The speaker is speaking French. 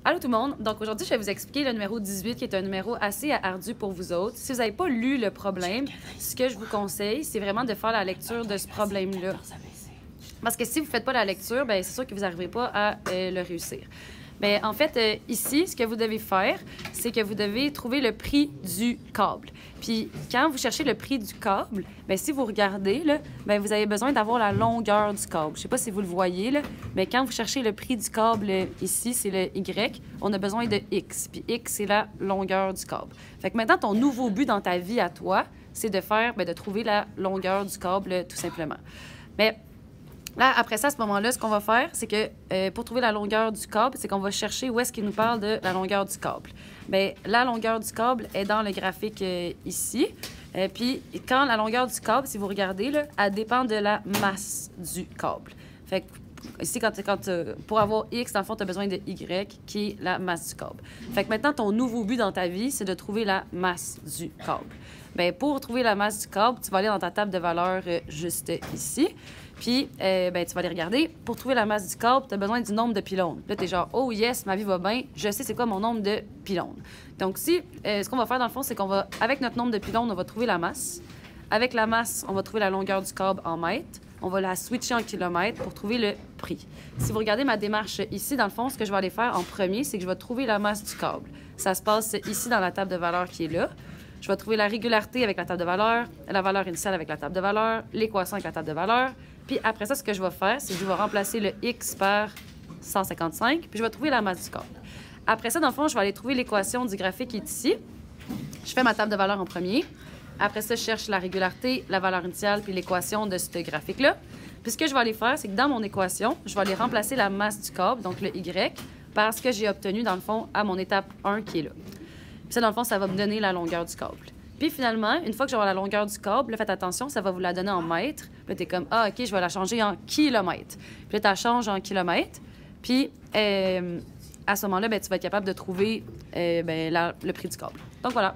Allô tout le monde! Donc aujourd'hui, je vais vous expliquer le numéro 18 qui est un numéro assez ardu pour vous autres. Si vous n'avez pas lu le problème, ce que je vous conseille, c'est vraiment de faire la lecture de ce problème-là. Parce que si vous ne faites pas la lecture, bien, c'est sûr que vous n'arriverez pas à le réussir. Mais en fait, ici, ce que vous devez faire, c'est que vous devez trouver le prix du câble. Puis, quand vous cherchez le prix du câble, bien, si vous regardez, là, bien, vous avez besoin d'avoir la longueur du câble. Je ne sais pas si vous le voyez, là, mais quand vous cherchez le prix du câble ici, c'est le Y, on a besoin de X. Puis X, c'est la longueur du câble. Fait que maintenant, ton nouveau but dans ta vie à toi, c'est de faire, bien, de trouver la longueur du câble, tout simplement. Mais là, après ça, à ce moment-là, ce qu'on va faire, c'est que pour trouver la longueur du câble, c'est qu'on va chercher où est-ce qu'il nous parle de la longueur du câble. Bien, la longueur du câble est dans le graphique ici. Puis, quand la longueur du câble, si vous regardez, là, elle dépend de la masse du câble. Fait que ici, pour avoir X, dans le fond, tu as besoin de Y, qui est la masse du câble. Fait que maintenant, ton nouveau but dans ta vie, c'est de trouver la masse du câble. Bien, pour trouver la masse du câble, tu vas aller dans ta table de valeur juste ici. Puis, ben, tu vas aller regarder. Pour trouver la masse du câble, tu as besoin du nombre de pylônes. Là, tu es genre, oh yes, ma vie va bien, je sais c'est quoi mon nombre de pylônes. Donc, ce qu'on va faire dans le fond, c'est qu'on va, avec notre nombre de pylônes, on va trouver la masse. Avec la masse, on va trouver la longueur du câble en mètres. On va la switcher en kilomètres pour trouver le prix. Si vous regardez ma démarche ici, dans le fond, ce que je vais aller faire en premier, c'est que je vais trouver la masse du câble. Ça se passe ici dans la table de valeur qui est là. Je vais trouver la régularité avec la table de valeur, la valeur initiale avec la table de valeur, l'équation avec la table de valeur. Puis après ça, ce que je vais faire, c'est que je vais remplacer le X par 155, puis je vais trouver la masse du câble. Après ça, dans le fond, je vais aller trouver l'équation du graphique qui est ici. Je fais ma table de valeur en premier. Après ça, je cherche la régularité, la valeur initiale, puis l'équation de ce graphique-là. Puis ce que je vais aller faire, c'est que dans mon équation, je vais aller remplacer la masse du câble, donc le Y, par ce que j'ai obtenu, dans le fond, à mon étape 1 qui est là. Puis ça, dans le fond, ça va me donner la longueur du câble. Puis finalement, une fois que j'aurai la longueur du câble, là, faites attention, ça va vous la donner en mètres. Puis là, t'es comme, ah, OK, je vais la changer en kilomètres. Puis là, tu la changes en kilomètres. Puis à ce moment-là, ben, tu vas être capable de trouver le prix du câble. Donc voilà.